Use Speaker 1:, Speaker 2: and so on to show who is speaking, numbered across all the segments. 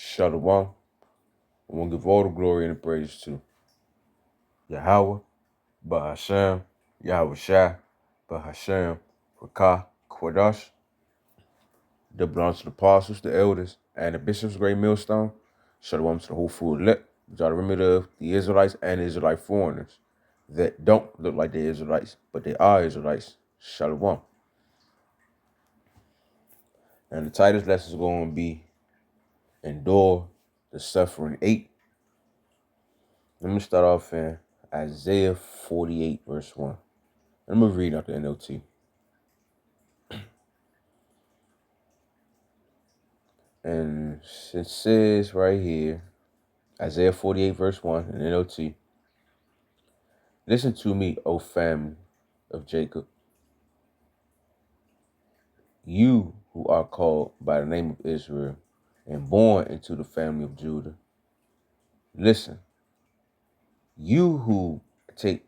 Speaker 1: Shalom. I want to give all the glory and the praise to Yahweh, Bahashem, Yahweh Shai, Bahashem, Rakah, Kwadash, that belongs to the apostles, the elders, and the bishops, great millstone. Shalom to the whole full elect, which are the remnant of the Israelites and Israelite foreigners that don't look like they're Israelites, but they are Israelites. Shalom. And the title lesson is going to be Endure the Suffering 8. Let me start off in Isaiah 48, verse 1. I'm going to read out the NLT. And it says right here, Isaiah 48, verse 1, in NLT. Listen to me, O family of Jacob, you who are called by the name of Israel and born into the family of Judah. Listen, you who take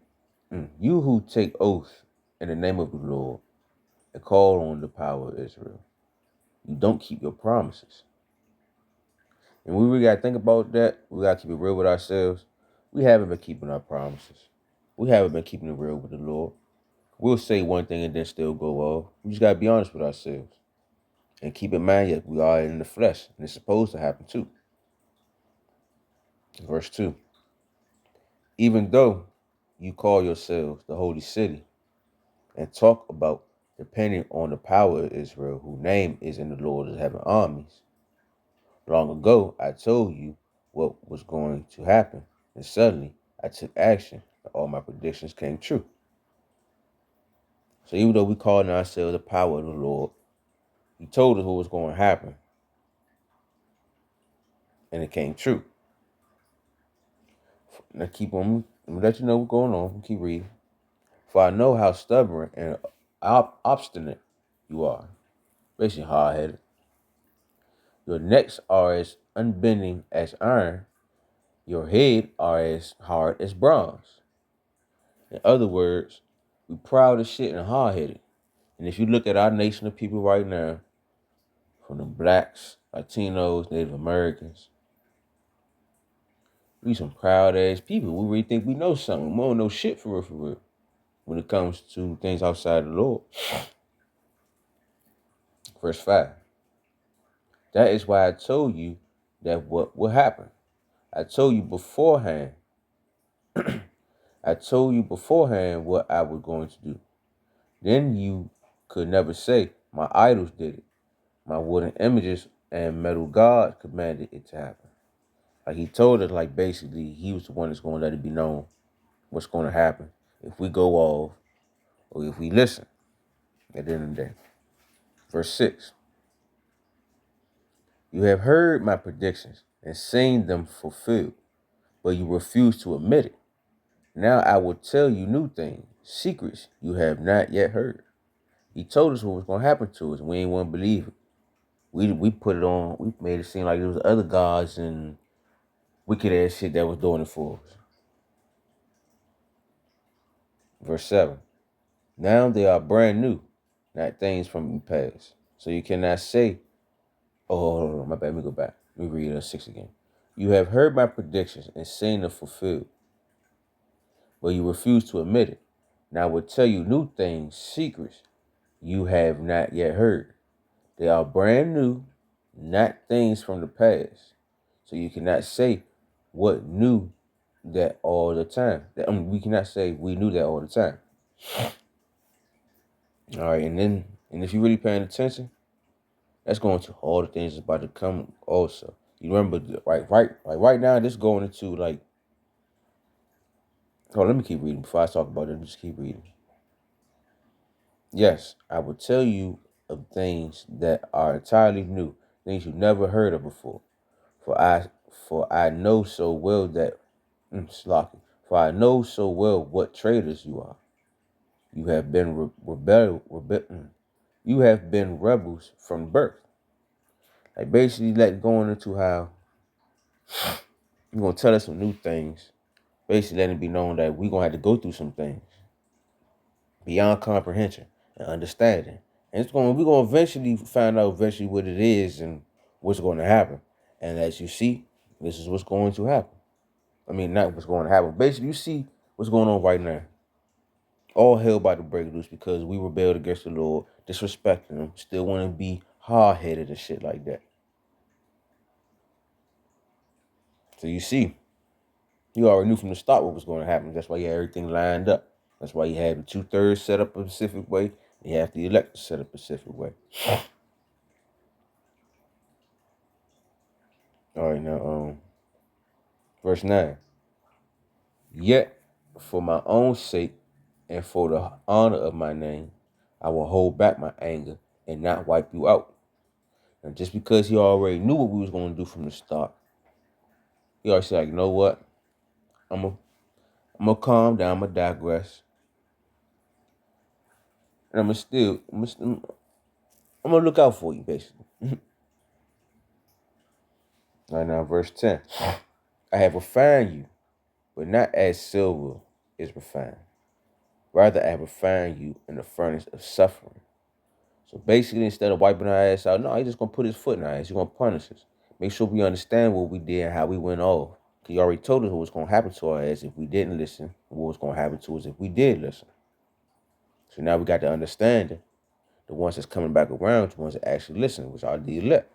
Speaker 1: oath in the name of the Lord and call on the power of Israel. You don't keep your promises. And we really got to think about that. We got to keep it real with ourselves. We haven't been keeping our promises. We haven't been keeping it real with the Lord. We'll say one thing and then still go off. We just got to be honest with ourselves. And keep in mind that we are in the flesh. And it's supposed to happen too. Verse 2. Even though you call yourselves the holy city and talk about depending on the power of Israel, whose name is in the Lord of heaven armies. Long ago, I told you what was going to happen. And suddenly, I took action. And all my predictions came true. So even though we called ourselves the power of the Lord, he told us what was going to happen. And it came true. Now keep on, I'm going to let you know what's going on. Keep reading. For I know how stubborn and obstinate you are. Basically hard-headed. Your necks are as unbending as iron. Your head are as hard as bronze. In other words, we proud as shit and hard-headed. And if you look at our nation of people right now, from the blacks, Latinos, Native Americans, we some proud ass people. We really think we know something. We don't know shit for real, when it comes to things outside the Lord. Verse 5. That is why I told you that what will happen. I told you beforehand. I told you beforehand what I was going to do. Then you could never say, my idols did it. My wooden images and metal gods commanded it to happen. Like he told us, like basically he was the one that's going to let it be known what's going to happen if we go off or if we listen at the end of the day. Verse 6. You have heard my predictions and seen them fulfilled, but you refuse to admit it. Now I will tell you new things, secrets you have not yet heard. He told us what was going to happen to us. We ain't want to believe it. We put it on. We made it seem like there was other gods and wicked ass shit that was doing it for us. Verse 7. Now they are brand new, not things from the past. So you cannot say, oh, hold on, my bad, let me go back. Let me read 6 again. You have heard my predictions and seen them fulfilled, but you refuse to admit it. Now I will tell you new things, secrets you have not yet heard. They are brand new, not things from the past. So you cannot say what knew that all the time. We cannot say we knew that all the time. All right, and if you're really paying attention, that's going to all the things that's about to come also. You remember, right now, this going into like. Oh, let me keep reading before I talk about it. Just keep reading. Yes, I will tell you of things that are entirely new, things you've never heard of before. For I know so well that Slocky. For I know so well what traitors you are. You have been you have been rebels from birth. Like basically, like going into how you're gonna tell us some new things. Basically, letting it be known that we're gonna have to go through some things beyond comprehension and understanding. And we're gonna eventually find out what it is and what's gonna happen. And as you see, this is what's going to happen. I mean, not what's going to happen. Basically, you see what's going on right now. All hell about to break loose because we rebelled against the Lord, disrespecting him, still want to be hard-headed and shit like that. So you see, you already knew from the start what was going to happen. That's why you had everything lined up. That's why you had the 2/3 set up a specific way. You have the elect set up a specific way. All right, now, verse 9. Yet, for my own sake and for the honor of my name, I will hold back my anger and not wipe you out. And just because he already knew what we was going to do from the start, he already said, like, you know what? I'm gonna calm down. I'm gonna digress, and I'm gonna look out for you, basically. Right now, verse 10. I have refined you, but not as silver is refined. Rather, I have refined you in the furnace of suffering. So basically, instead of wiping our ass out, no, he's just gonna put his foot in our ass. He's gonna punish us. Make sure we understand what we did and how we went off. He already told us what was gonna happen to our ass if we didn't listen, and what was gonna happen to us if we did listen. So now we got to understand it. The ones that's coming back around, the ones that actually listen, which are the elect.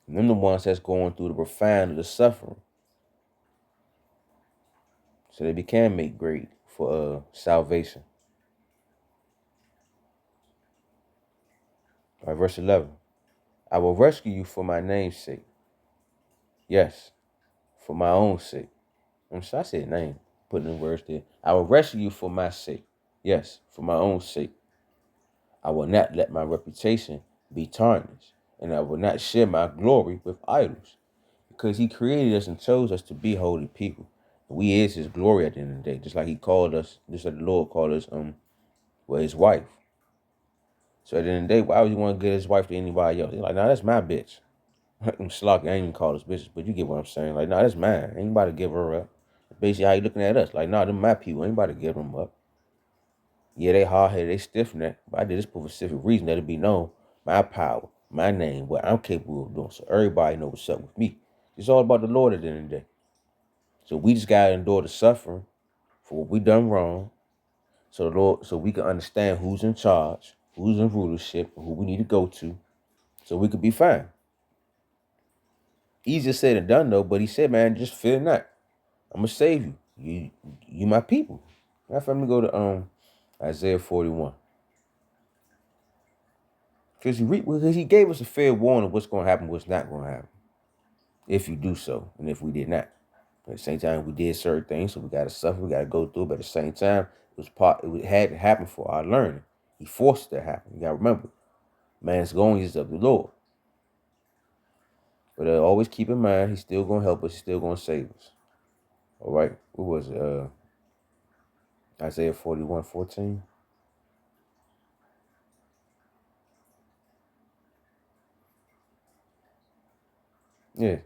Speaker 1: And them the ones that's going through the refinement of the suffering. So they can make great for salvation. All right, verse 11. I will rescue you for my name's sake. Yes, for my own sake. I'm sorry, I said name, putting in words there. I will rescue you for my sake. Yes, for my own sake. I will not let my reputation be tarnished, and I will not share my glory with idols. Because he created us and chose us to be holy people. We is his glory at the end of the day. Just like he called us, just like the Lord called us his wife. So at the end of the day, why would he want to give his wife to anybody else? He's like, nah, that's my bitch. I'm sloppy. I ain't even call us bitches, but you get what I'm saying. Like, nah, that's mine. Ain't nobody give her up. Basically, how you looking at us? Like, nah, them my people. Ain't nobody give them up. Yeah, they hard-headed, they stiff-necked, but I did this for a specific reason. Let it be known, my power, my name, what I'm capable of doing. So everybody know what's up with me. It's all about the Lord at the end of the day. So we just gotta endure the suffering for what we done wrong. So the Lord, so we can understand who's in charge, who's in rulership, who we need to go to, so we could be fine. Easier said than done though, but he said, man, just fear not. I'm gonna save you. You my people. Now I'm gonna go to Isaiah 41. Because he gave us a fair warning of what's gonna happen, what's not gonna happen. If you do so, and if we did not. At the same time, we did certain things, so we gotta suffer, we gotta go through it, but at the same time, it had to happen for our learning. He forced it to happen. You gotta remember, man's going is of the Lord. But always keep in mind, he's still gonna help us, he's still gonna save us. All right, what was it? Isaiah 41:14. Yeah,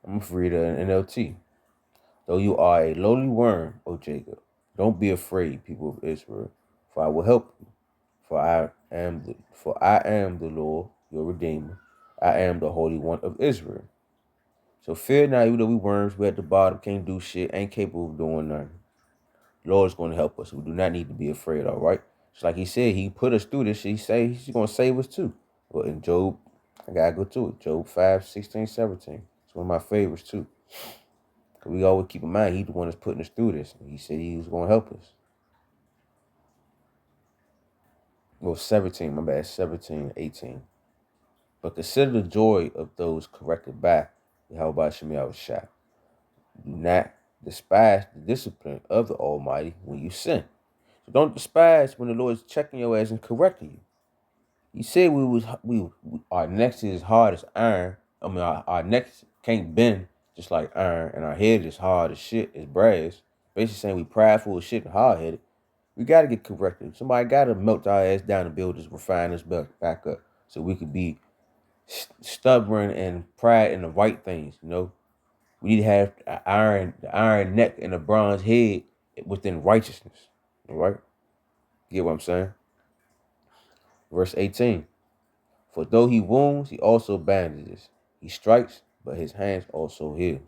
Speaker 1: I'm gonna read an NLT. Though you are a lowly worm, O Jacob, don't be afraid, people of Israel, for I will help you. For I am the Lord, your Redeemer. I am the Holy One of Israel. So fear not, even though we worms, we at the bottom, can't do shit, ain't capable of doing nothing. The Lord is going to help us. We do not need to be afraid, all right? Just like he said, he put us through this. He say he's going to save us too. Well, in Job, I got to go to it. Job 5:16-17. It's one of my favorites too. Because we always keep in mind, he's the one that's putting us through this. And he said he was going to help us. Well, 17, my bad, 17:18. But consider the joy of those corrected by Yahweh Shem Yahushua. Do not despise the discipline of the Almighty when you sin. So don't despise when the Lord is checking your ass and correcting you. He said we our necks is hard as iron. I mean our necks can't bend just like iron, and our head is hard as shit as brass. Basically saying we prideful as shit and hard headed. We gotta get corrected. Somebody gotta melt our ass down and build us, refine us back up, so we could be stubborn and pride in the right things. You know, we need to have the iron neck and a bronze head within righteousness. All right, get what I'm saying? Verse 18. For though he wounds, he also bandages. He strikes, but his hands also heal.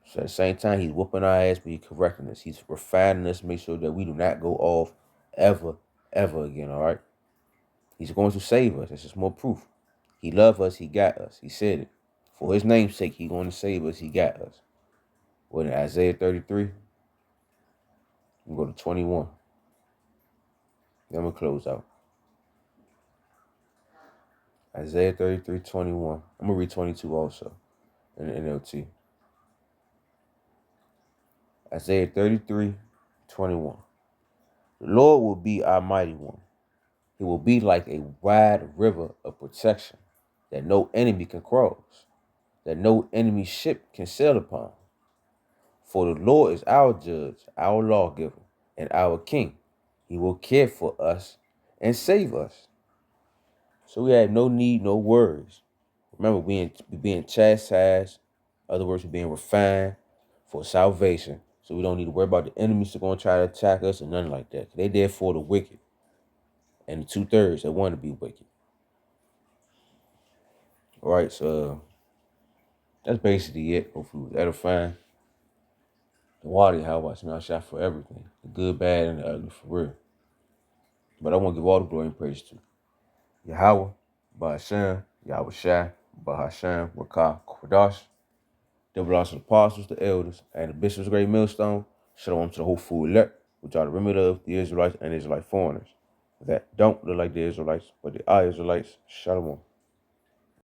Speaker 1: So at the same time, he's whooping our ass, but he's correcting us. He's refining us, make sure that we do not go off ever, ever again, all right? He's going to save us. That's just more proof. He loved us. He got us. He said it. For his name's sake, he's going to save us. He got us. What in Isaiah 33? We go to 21. Then we'll close out. Isaiah 33, 21. I'm going to read 22 also in the NLT. Isaiah 33, 21. The Lord will be our mighty one. He will be like a wide river of protection that no enemy can cross, that no enemy ship can sail upon. For the Lord is our judge, our lawgiver, and our king. He will care for us and save us. So we have no need, no worries. Remember, we're being chastised. In other words, we're being refined for salvation. So we don't need to worry about the enemies that are going to try to attack us or nothing like that. They there for the wicked. And the 2/3 that want to be wicked. All right, so that's basically it. Hopefully it was edifying. The water, how I smell shot for everything. The good, bad, and the ugly, for real. But I want to give all the glory and praise to Yahweh, Ba'ashem, Yahweh Shai, Bahashem, Rakah, Kodash. They belong to the apostles, the elders, and the bishops of Great Millstone. Shalom to the whole full elect, which are the remnant of the Israelites and Israelite foreigners that don't look like the Israelites, but they are Israelites. Shalom.